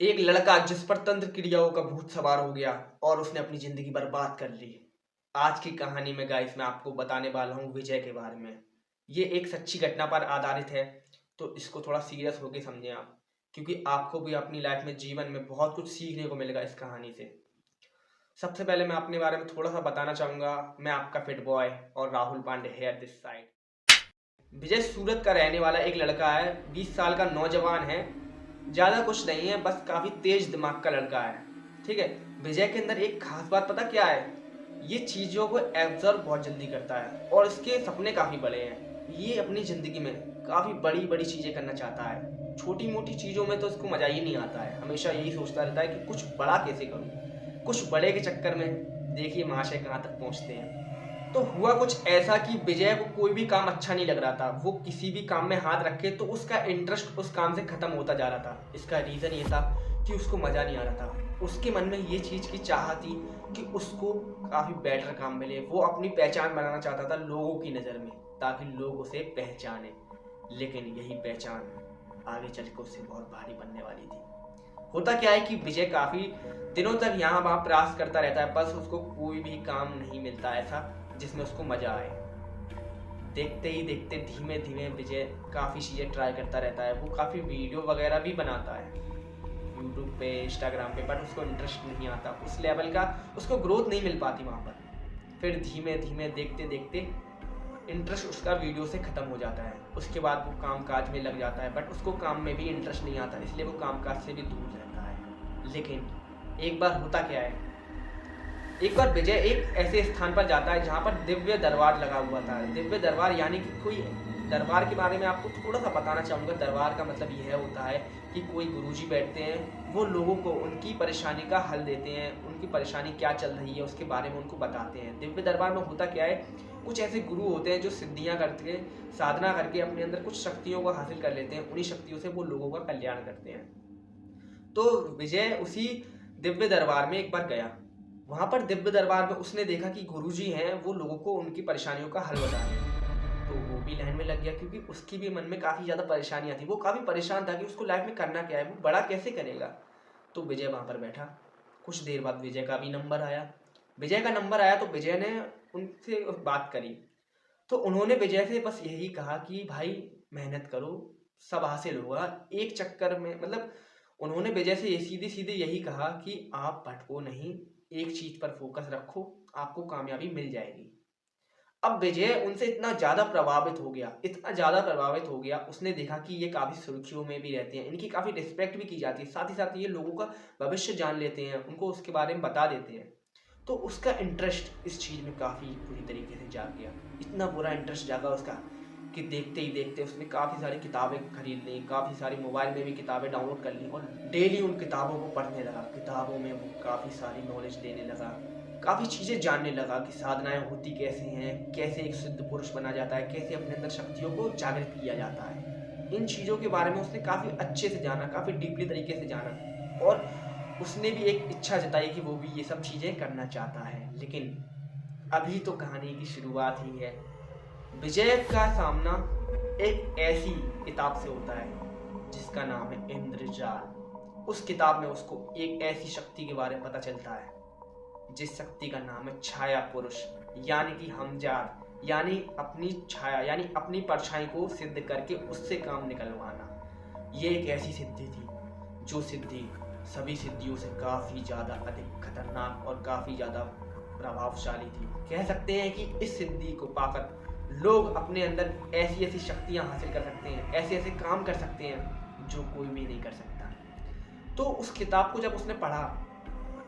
एक लड़का जिस पर तंत्र क्रियाओं का भूत सवार हो गया और उसने अपनी जिंदगी बर्बाद कर ली। आज की कहानी में गाइस मैं आपको बताने वाला हूँ विजय के बारे में। ये एक सच्ची घटना पर आधारित है, तो इसको थोड़ा सीरियस होकर समझें आप, क्योंकि आपको भी अपनी लाइफ में जीवन में बहुत कुछ सीखने को मिलेगा इस कहानी से। सबसे पहले मैं अपने बारे में थोड़ा सा बताना चाहूँगा। मैं आपका फिट बॉय और Rahul Pandey here this side. Vijay Surat का रहने वाला एक लड़का है, 20 साल का नौजवान है। ज़्यादा कुछ नहीं है, बस काफ़ी तेज दिमाग का लड़का है। ठीक है। विजय के अंदर एक खास बात पता क्या है? ये चीज़ों को एब्जॉर्व बहुत जल्दी करता है और इसके सपने काफ़ी बड़े हैं। ये अपनी ज़िंदगी में काफ़ी बड़ी बड़ी चीज़ें करना चाहता है। छोटी मोटी चीज़ों में तो इसको मज़ा ही नहीं आता है। हमेशा यही सोचता रहता है कि कुछ बड़ा कैसे करूँ। कुछ बड़े के चक्कर में देखिए महाशय कहाँ तक पहुँचते हैं। तो हुआ कुछ ऐसा कि विजय को कोई भी काम अच्छा नहीं लग रहा था। वो किसी भी काम में हाथ रखे तो उसका इंटरेस्ट उस काम से खत्म होता जा रहा था। इसका रीज़न ये था कि उसको मज़ा नहीं आ रहा था। उसके मन में ये चीज़ की चाह थी कि उसको काफ़ी बेटर काम मिले। वो अपनी पहचान बनाना चाहता था लोगों की नज़र में, ताकि लोग उसे पहचाने। लेकिन यही पहचान आगे चल के उससे बहुत भारी बनने वाली थी। होता क्या है कि विजय काफ़ी दिनों तक यहाँ वहाँ प्रयास करता रहता है, बस उसको कोई भी काम नहीं मिलता ऐसा जिसमें उसको मज़ा आए। देखते ही देखते धीमे धीमे विजय काफ़ी चीज़ें ट्राई करता रहता है। वो काफ़ी वीडियो वगैरह भी बनाता है यूट्यूब पे, इंस्टाग्राम पे, बट उसको इंटरेस्ट नहीं आता उस लेवल का। उसको ग्रोथ नहीं मिल पाती वहाँ पर। फिर धीमे धीमे देखते देखते इंटरेस्ट उसका वीडियो से ख़त्म हो जाता है। उसके बाद वो काम काज में लग जाता है, बट उसको काम में भी इंटरेस्ट नहीं आता, इसलिए वो काम काज से भी दूर रहता है। लेकिन एक बार होता क्या है, एक बार विजय एक ऐसे स्थान पर जाता है जहाँ पर दिव्य दरबार लगा हुआ था। दिव्य दरबार यानी कि कोई दरबार के बारे में आपको थोड़ा सा बताना चाहूँगा। दरबार का मतलब यह होता है कि कोई गुरुजी बैठते हैं, वो लोगों को उनकी परेशानी का हल देते हैं। उनकी परेशानी क्या चल रही है उसके बारे में उनको बताते हैं। दिव्य दरबार में होता क्या है, कुछ ऐसे गुरु होते हैं जो सिद्धियाँ करके, साधना करके अपने अंदर कुछ शक्तियों को हासिल कर लेते हैं। उन्हीं शक्तियों से वो लोगों का कल्याण करते हैं। तो विजय उसी दिव्य दरबार में एक बार गया। वहाँ पर दिव्य दरबार में उसने देखा कि गुरुजी हैं, वो लोगों को उनकी परेशानियों का हल बता रहे हैं। तो वो भी लाइन में लग गया, क्योंकि उसकी भी मन में काफ़ी ज़्यादा परेशानियाँ थी। वो काफ़ी परेशान था कि उसको लाइफ में करना क्या है, वो बड़ा कैसे करेगा। तो विजय वहाँ पर बैठा। कुछ देर बाद विजय का भी नंबर आया। विजय का नंबर आया तो विजय ने उनसे बात करी। तो उन्होंने विजय से बस यही कहा कि भाई मेहनत करो, सब हासिल होगा। एक चक्कर में मतलब उन्होंने विजय से ये सीधे सीधे यही कहा कि आप भटको नहीं, एक चीज पर फोकस रखो, आपको कामयाबी मिल जाएगी। अब विजय उनसे इतना ज्यादा प्रभावित हो गया, इतना ज्यादा प्रभावित हो गया। उसने देखा कि ये काफी सुर्खियों में भी रहते हैं, इनकी काफी रिस्पेक्ट भी की जाती है, साथ ही साथ ये लोगों का भविष्य जान लेते हैं, उनको उसके बारे में बता देते हैं। तो उसका इंटरेस्ट इस चीज़ में काफ़ी बुरी तरीके से जाग गया। इतना बुरा इंटरेस्ट जागा उसका कि देखते ही देखते उसने काफ़ी सारी किताबें खरीद ली, काफ़ी सारी मोबाइल में भी किताबें डाउनलोड कर ली और डेली उन किताबों को पढ़ने लगा। किताबों में वो काफ़ी सारी नॉलेज लेने लगा, काफ़ी चीज़ें जानने लगा कि साधनाएँ होती कैसे हैं, कैसे एक सिद्ध पुरुष बना जाता है, कैसे अपने अंदर शक्तियों को जागृत किया जाता है। इन चीज़ों के बारे में उसने काफ़ी अच्छे से जाना, काफ़ी डीपली तरीके से जाना, और उसने भी एक इच्छा जताई कि वो भी ये सब चीज़ें करना चाहता है। लेकिन अभी तो कहानी की शुरुआत ही है। विजय का सामना एक ऐसी किताब से होता है जिसका नाम है इंद्रजाल। उस किताब में उसको एक ऐसी शक्ति के बारे में पता चलता है जिस शक्ति का नाम है छाया पुरुष, यानी कि हमजाद, यानी अपनी छाया यानी अपनी परछाई को सिद्ध करके उससे काम निकलवाना। ये एक ऐसी सिद्धि थी जो सिद्धि सभी सिद्धियों से काफ़ी ज़्यादा अधिक खतरनाक और काफ़ी ज़्यादा प्रभावशाली थी। कह सकते हैं कि इस सिद्धि को पाकर लोग अपने अंदर ऐसी ऐसी शक्तियाँ हासिल कर सकते हैं, ऐसे ऐसे काम कर सकते हैं जो कोई भी नहीं कर सकता। तो उस किताब को जब उसने पढ़ा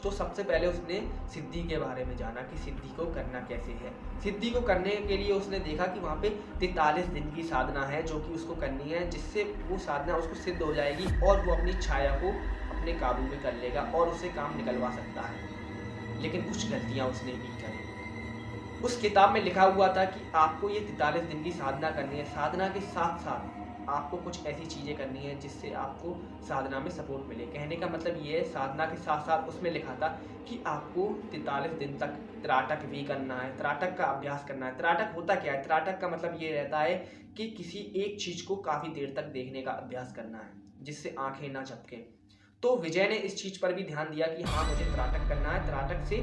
तो सबसे पहले उसने सिद्धि के बारे में जाना कि सिद्धि को करना कैसे है। सिद्धि को करने के लिए उसने देखा कि वहाँ पे 43 दिन की साधना है जो कि उसको करनी है, जिससे वो साधना उसको सिद्ध हो जाएगी और वो अपनी छाया को अपने काबू में कर लेगा और उससे काम निकलवा सकता है। लेकिन कुछ गलतियाँ उसने भी करी। उस किताब में लिखा हुआ था कि आपको ये 43 दिन की साधना करनी है, साधना के साथ साथ आपको कुछ ऐसी चीज़ें करनी है जिससे आपको साधना में सपोर्ट मिले। कहने का मतलब ये है, साधना के साथ साथ उसमें लिखा था कि आपको 43 दिन तक त्राटक भी करना है, त्राटक का अभ्यास करना है। त्राटक होता क्या है? त्राटक का मतलब ये रहता है कि किसी एक चीज़ को काफ़ी देर तक देखने का अभ्यास करना है जिससे आंखें ना झपकें। तो विजय ने इस चीज़ पर भी ध्यान दिया कि हाँ, मुझे त्राटक करना है, त्राटक से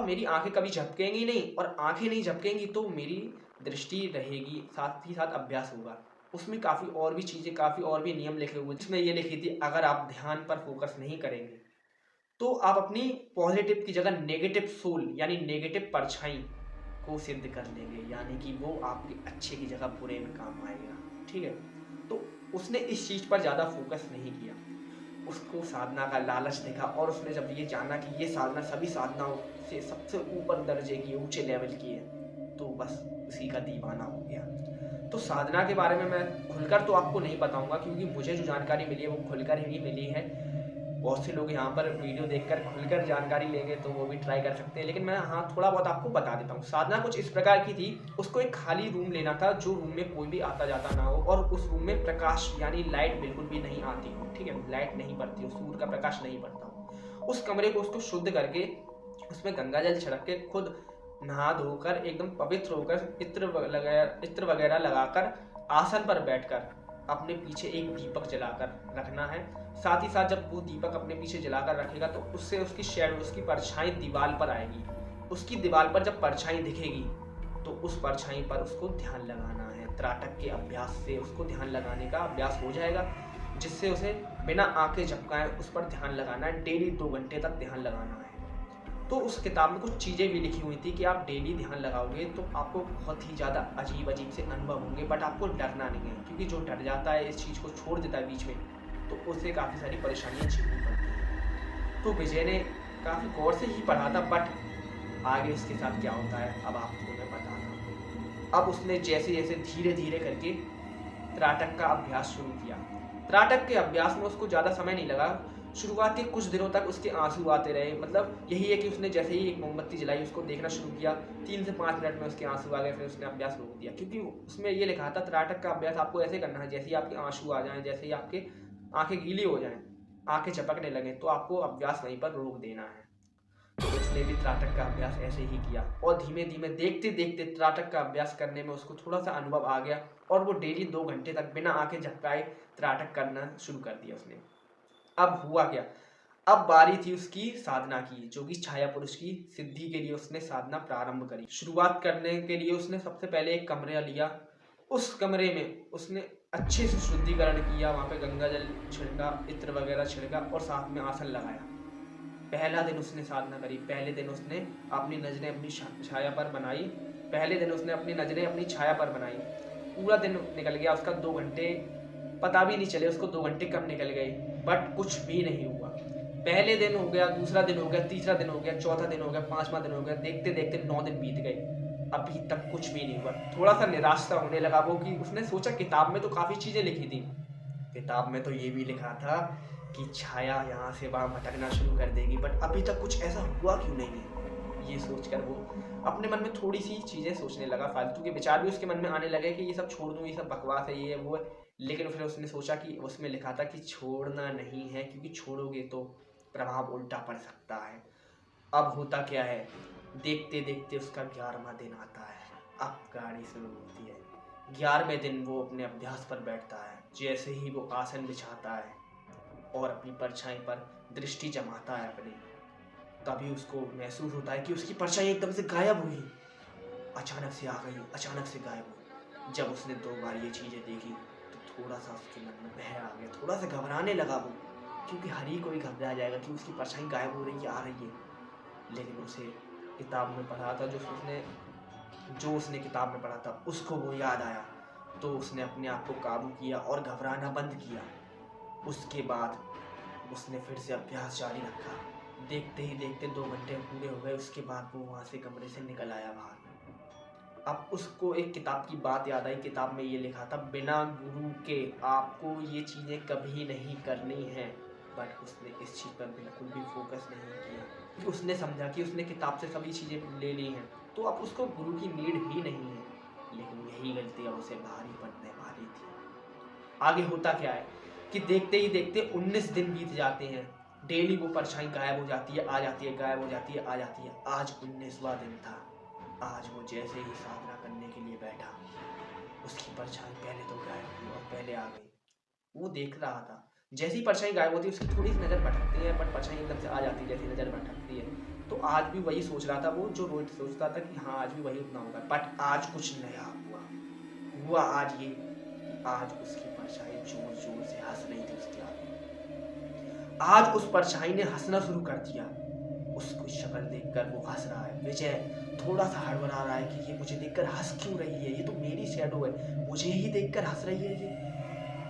मेरी आंखें कभी झपकेंगी नहीं, और आंखें नहीं झपकेंगी तो मेरी दृष्टि रहेगी, साथ ही साथ अभ्यास होगा। उसमें काफ़ी और भी चीज़ें, काफ़ी और भी नियम लिखे हुए, जिसमें ये लिखी थी अगर आप ध्यान पर फोकस नहीं करेंगे तो आप अपनी पॉजिटिव की जगह नेगेटिव सोल यानी नेगेटिव परछाई को सिद्ध कर लेंगे, यानी कि वो आपके अच्छे की जगह बुरे में काम आएगा। ठीक है, तो उसने इस चीज़ पर ज़्यादा फोकस नहीं किया, उसको साधना का लालच दिखा, और उसने जब ये जाना कि ये साधना सभी साधनाओं से सबसे ऊपर दर्जे की, ऊंचे लेवल की है, तो बस उसी का दीवाना हो गया। तो साधना के बारे में मैं खुलकर तो आपको नहीं बताऊंगा, क्योंकि मुझे जो जानकारी मिली है वो खुलकर ही मिली है। बहुत से लोग यहाँ पर वीडियो देखकर खुलकर जानकारी लेंगे तो वो भी ट्राई कर सकते हैं, लेकिन मैं हाँ थोड़ा बहुत आपको बता देता हूँ। साधना कुछ इस प्रकार की थी, उसको एक खाली रूम लेना था, जो रूम में कोई भी आता जाता ना हो, और उस रूम में प्रकाश यानी लाइट बिल्कुल भी नहीं आती हो। ठीक है, लाइट नहीं पड़ती हो, सूर्य का प्रकाश नहीं पड़ता हो। उस कमरे को उसको शुद्ध करके उसमें गंगा जल छिड़क के खुद नहा धोकर एकदम पवित्र होकर इत्र वगैरह लगाकर आसन पर बैठकर अपने पीछे एक दीपक जलाकर रखना है। साथ ही साथ जब वो दीपक अपने पीछे जलाकर रखेगा तो उससे उसकी शेडो, उसकी परछाई दीवार पर आएगी। उसकी दीवार पर जब परछाई दिखेगी तो उस परछाई पर उसको ध्यान लगाना है। त्राटक के अभ्यास से उसको ध्यान लगाने का अभ्यास हो जाएगा, जिससे उसे बिना आंखें झपकाए उस पर ध्यान लगाना है। डेली 2 घंटे तक ध्यान लगाना है। तो उस किताब में कुछ चीज़ें भी लिखी हुई थी कि आप डेली ध्यान लगाओगे तो आपको बहुत ही ज़्यादा अजीब अजीब से अनुभव होंगे, बट आपको डरना नहीं है, क्योंकि जो डर जाता है, इस चीज़ को छोड़ देता है बीच में, तो उसे काफ़ी सारी परेशानियाँ झेलनी पड़ती हैं। तो विजय ने काफ़ी गौर से ही पढ़ा था, बट आगे उसके साथ क्या होता है अब आपको मैं बताता हूँ। अब उसने जैसे जैसे धीरे धीरे करके त्राटक का अभ्यास शुरू किया। त्राटक के अभ्यास में उसको ज़्यादा समय नहीं लगा। शुरुआत के कुछ दिनों तक उसके आंसू आते रहे, मतलब यही है कि उसने जैसे ही एक मोमबत्ती जलाई, उसको देखना शुरू किया, 3 से 5 मिनट में उसके आंसू आ गए। फिर उसने अभ्यास रोक दिया, क्योंकि उसमें ये लिखा था त्राटक का अभ्यास आपको ऐसे करना है, जैसे ही आपके आंसू आ जाएं, जैसे ही आपके आंखें गीली हो जाएं, आंखें झपकने लगें, तो आपको अभ्यास वहीं पर रोक देना है। तो उसने भी त्राटक का अभ्यास ऐसे ही किया, और धीमे धीमे देखते देखते त्राटक का अभ्यास करने में उसको थोड़ा सा अनुभव आ गया, और वो डेली 2 घंटे तक बिना आंखें झपकाए त्राटक करना शुरू कर दिया उसने। अब हुआ क्या, अब बारी थी उसकी साधना की, जो कि छाया पुरुष की सिद्धि के लिए उसने साधना प्रारंभ करी। शुरुआत करने के लिए उसने सबसे पहले एक कमरा लिया। उस कमरे में उसने अच्छे से शुद्धिकरण किया, वहाँ पे गंगा जल छिड़का, इत्र वगैरह छिड़का, और साथ में आसन लगाया। पहला दिन उसने साधना करी। पहले दिन उसने अपनी नजरें अपनी छाया पर बनाई। पहले दिन उसने अपनी नजरें अपनी छाया पर बनाई। पूरा दिन निकल गया उसका, 2 घंटे पता भी नहीं चले उसको 2 घंटे कब निकल गए, बट कुछ भी नहीं हुआ। पहले दिन हो गया, दूसरा दिन हो गया, तीसरा दिन हो गया, चौथा दिन हो गया, 5वां दिन हो गया, देखते देखते 9 दिन बीत गए, अभी तक कुछ भी नहीं हुआ। थोड़ा सा निराश सा होने लगा वो, कि उसने सोचा किताब में तो काफ़ी चीज़ें लिखी थी, किताब में तो ये भी लिखा था कि छाया यहाँ से वहाँ भटकना शुरू कर देगी, बट अभी तक कुछ ऐसा हुआ क्यों नहीं है। ये सोचकर वो अपने मन में थोड़ी सी चीज़ें सोचने लगा, फालतू के विचार भी उसके मन में आने लगे कि ये सब छोड़ दूँ, ये सब बकवास है, ये है वो है। लेकिन फिर उसने सोचा कि उसमें लिखा था कि छोड़ना नहीं है, क्योंकि छोड़ोगे तो प्रभाव उल्टा पड़ सकता है। अब होता क्या है, देखते देखते उसका 11वां दिन आता है। अब गाड़ी शुरू होती है। 11वें दिन वो अपने अभ्यास पर बैठता है। जैसे ही वो आसन बिछाता है और अपनी परछाई पर दृष्टि जमाता है अपनी, तभी उसको महसूस होता है कि उसकी परछाई एकदम से गायब हुई, अचानक से आ गई, अचानक से गायब हुई। जब उसने 2 बार ये चीज़ें देखी तो थोड़ा सा उसके मन में भय आ गया, थोड़ा सा घबराने लगा वो, क्योंकि हर ही कोई घबरा जाएगा कि उसकी परछाई गायब हो रही है, आ रही है। लेकिन उसे किताब में पढ़ा था, जो उसने किताब में पढ़ा था उसको वो याद आया, तो उसने अपने आप को काबू किया और घबराना बंद किया। उसके बाद उसने फिर से अभ्यास जारी रखा। देखते ही देखते 2 घंटे पूरे हो गए। उसके बाद वो वहाँ से कमरे से निकल आया बाहर। अब उसको एक किताब की बात याद आई। किताब में ये लिखा था, बिना गुरु के आपको ये चीज़ें कभी नहीं करनी हैं। बट उसने इस चीज़ पर बिल्कुल भी फोकस नहीं किया। उसने समझा कि उसने किताब से सभी चीज़ें ले ली हैं, तो अब उसको गुरु की नीड ही नहीं है। लेकिन यही गलती अब उसे भारी पड़ने वाली थी। आगे होता क्या है कि देखते ही देखते 19 दिन बीत जाते हैं। डेली वो परछाई गायब हो जाती है, आ जाती है, गायब हो जाती है, आ जाती है। आज 19वां दिन था। आज वो जैसे ही साधना करने के लिए बैठा, उसकी परछाई पहले तो गायब हुई और पहले आ गई। वो देख रहा था जैसे ही परछाई गायब होती है उसकी थोड़ी सी नज़र भटकती है, बट परछाई एकदम से आ जाती है जैसी नज़र भटकती है। तो आज भी वही सोच रहा था वो, जो रोहित सोचता था कि हाँ आज भी वही उतना होगा, बट आज कुछ नया हुआ आज ये कि आज उसकी परछाई जोर जोर से हंस रही थी उसके आगे। आज उस परछाई ने हंसना शुरू कर दिया। उसकी शक्ल देखकर वो हंस रहा है। विजय थोड़ा सा हड़बड़ा रहा है कि ये मुझे देखकर हंस क्यों रही है, ये तो मेरी शैडो है, मुझे ही देखकर हंस रही है ये।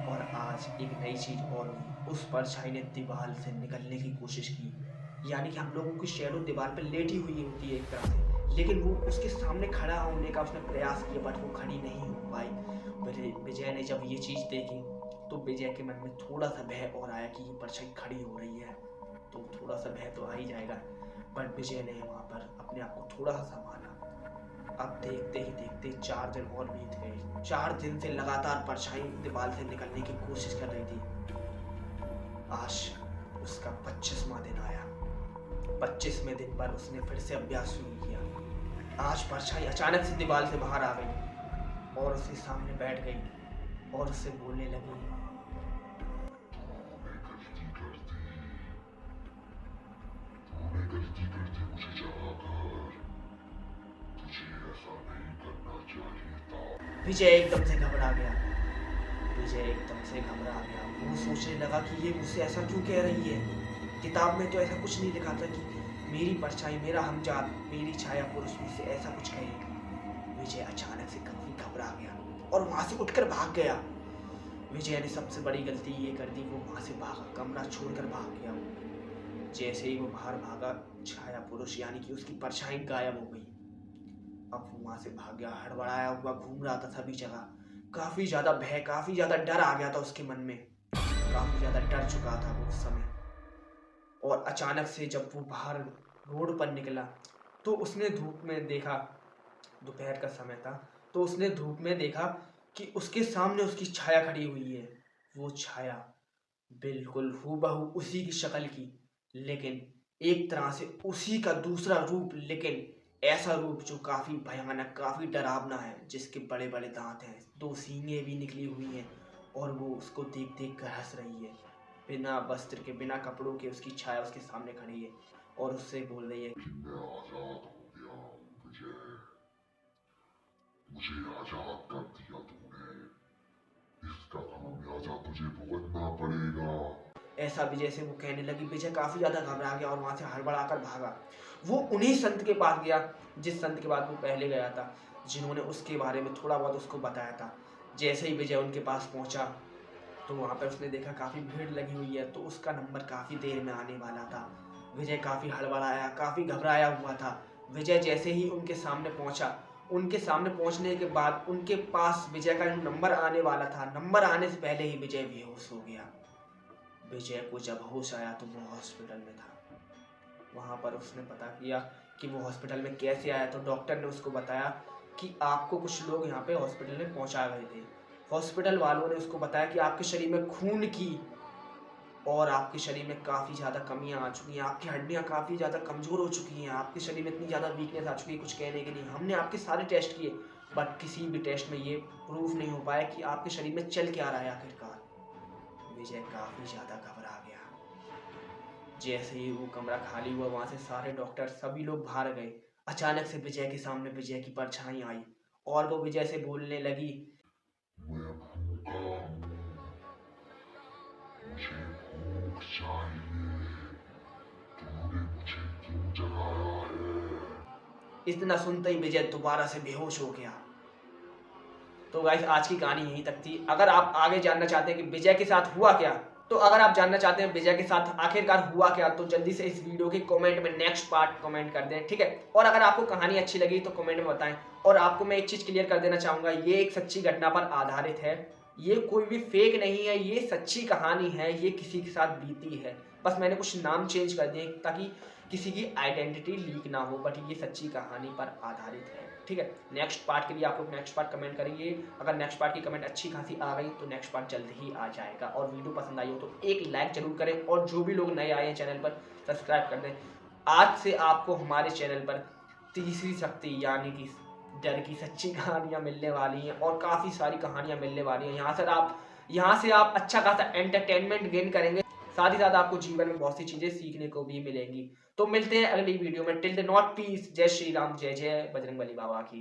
और आज एक नई चीज और हुई, उस परछाई ने दीवार से निकलने की कोशिश की। यानी कि हम लोगों की शैडो दीवार पर लेटी हुई होती है एक तरह से, लेकिन वो उसके सामने खड़ा होने का उसने प्रयास किया, बट वो खड़ी नहीं हो पाई। विजय ने जब ये चीज देखी तो विजय के मन में थोड़ा सा भय और आया कि ये परछाई खड़ी हो रही है, तो थोड़ा सा भय तो आ ही जाएगा। पर विजय ने वहां पर अपने आप को थोड़ा सा संभाला। अब देखते ही देखते 4 दिन और बीत गए। 4 दिन से लगातार परछाई दीवार से निकलने की कोशिश कर रही थी। आज उसका 25वां दिन आया। 25वें दिन पर उसने फिर से अभ्यास शुरू किया। आज परछाई अचानक से दीवार से बाहर आ गई और उसके सामने बैठ गई और उससे बोलने लगी, विजय एकदम से घबरा गया। वो सोचने लगा कि ये मुझसे ऐसा क्यों कह रही है। किताब में तो ऐसा कुछ नहीं लिखा था कि मेरी परछाई, मेरा हमजात, मेरी छाया पुरुष मुझसे ऐसा कुछ कहे। विजय अचानक से काफी घबरा गया और वहां से उठकर भाग गया। विजय ने सबसे बड़ी गलती ये कर दी, वो वहां से भागा, कमरा छोड़कर भाग गया। जैसे ही वो बाहर भागा, छाया पुरुष यानी कि उसकी परछाई गायब हो गई। अब वो वहां से भाग गया, हड़बड़ाया हुआ घूम रहा था सभी जगह। काफी ज्यादा भय, काफी ज्यादा डर आ गया था उसके मन में। काफी ज्यादा डर चुका था वो उस समय। और अचानक से जब वो बाहर रोड पर निकला तो उसने धूप में देखा, दोपहर का समय था, तो उसने धूप में देखा कि उसके सामने उसकी छाया खड़ी हुई है। वो छाया बिल्कुल हूबहू उसी की शक्ल की, लेकिन एक तरह से उसी का दूसरा रूप, लेकिन ऐसा रूप जो काफी भयानक, काफी डरावना है, जिसके बड़े बड़े दांत हैं, 2 सींगें भी निकली हुई हैं, और वो उसको देख देख कर हंस रही है। बिना वस्त्र के, बिना कपड़ों के उसकी छाया उसके सामने खड़ी है और उससे बोल रही है, मैं आजाद हो गया हूँ विजय, मुझे आजाद कर दिया तूने, इसका खामियाजा तुझे भुगतना पड़ेगा। ऐसा विजय से वो कहने लगी। विजय काफी ज्यादा घबरा गया और वहां से हड़बड़ाकर भागा। वो उन्हीं संत के पास गया जिस संत के पास वो पहले गया था, जिन्होंने उसके बारे में थोड़ा बहुत उसको बताया था। जैसे ही विजय उनके पास पहुंचा तो वहां पर उसने देखा काफी भीड़ लगी हुई है, तो उसका नंबर काफी देर में आने वाला था। विजय काफी हड़बड़ाया, काफी घबराया हुआ था। विजय जैसे ही उनके सामने पहुंचा, उनके सामने पहुंचने के बाद उनके पास विजय का नंबर आने वाला था, नंबर आने से पहले ही विजय बेहोश हो गया। विजय को जब होश आया तो वो हॉस्पिटल में था। वहाँ पर उसने पता किया कि वो हॉस्पिटल में कैसे आया, तो डॉक्टर ने उसको बताया कि आपको कुछ लोग यहाँ पे हॉस्पिटल में पहुँचा गए थे। हॉस्पिटल वालों ने उसको बताया कि आपके शरीर में खून की और आपके शरीर में काफ़ी ज़्यादा कमियां आ चुकी हैं, आपकी हड्डियां काफ़ी ज़्यादा कमज़ोर हो चुकी हैं, आपके शरीर में इतनी ज़्यादा वीकनेस आ चुकी है कुछ कहने के नहीं। हमने आपके सारे टेस्ट किए, बट किसी भी टेस्ट में ये प्रूफ नहीं हो पाया कि आपके शरीर में चल क्या रहा है आखिरकार। विजय काफ़ी ज़्यादा घबरा गया। जैसे ही वो कमरा खाली हुआ, वहां से सारे डॉक्टर, सभी लोग बाहर गए। अचानक से विजय के सामने विजय की परछाई आई और वो विजय से बोलने लगी, मैं भूखा हूँ, मुझे भूख चाहिए, तूने मुझे क्यों जगाया है। इतना सुनते ही विजय दोबारा से बेहोश हो गया। तो गाइस आज की कहानी यहीं तक थी। अगर आप आगे जानना चाहते हैं कि विजय के साथ हुआ क्या, तो अगर आप जानना चाहते हैं विजय के साथ आखिरकार हुआ क्या, तो जल्दी से इस वीडियो के कमेंट में नेक्स्ट पार्ट कमेंट कर दें, ठीक है। और अगर आपको कहानी अच्छी लगी तो कमेंट में बताएं। और आपको मैं एक चीज क्लियर कर देना चाहूंगा, ये एक सच्ची घटना पर आधारित है, ये कोई भी फेक नहीं है, ये सच्ची कहानी है, ये किसी के साथ बीती है। बस मैंने कुछ नाम चेंज कर दिए ताकि किसी की आइडेंटिटी लीक ना हो, बट ये सच्ची कहानी पर आधारित है, ठीक है। नेक्स्ट पार्ट के लिए आप लोग नेक्स्ट पार्ट कमेंट करेंगे। अगर नेक्स्ट पार्ट की कमेंट अच्छी खासी आ गई तो नेक्स्ट पार्ट जल्द ही आ जाएगा। और वीडियो पसंद आई हो तो एक लाइक जरूर करें, और जो भी लोग नए आए हैं चैनल पर सब्सक्राइब कर दें। आज से आपको हमारे चैनल पर तीसरी शक्ति यानी कि डर की सच्ची कहानियां मिलने वाली हैं, और काफ़ी सारी कहानियां मिलने वाली हैं। यहाँ से आप अच्छा खासा एंटरटेनमेंट गेन करेंगे, साथ ही साथ आपको जीवन में बहुत सी चीजें सीखने को भी मिलेंगी। तो मिलते हैं अगली वीडियो में। Till the not peace. जय श्री राम, जय जय बजरंगबली बाबा की।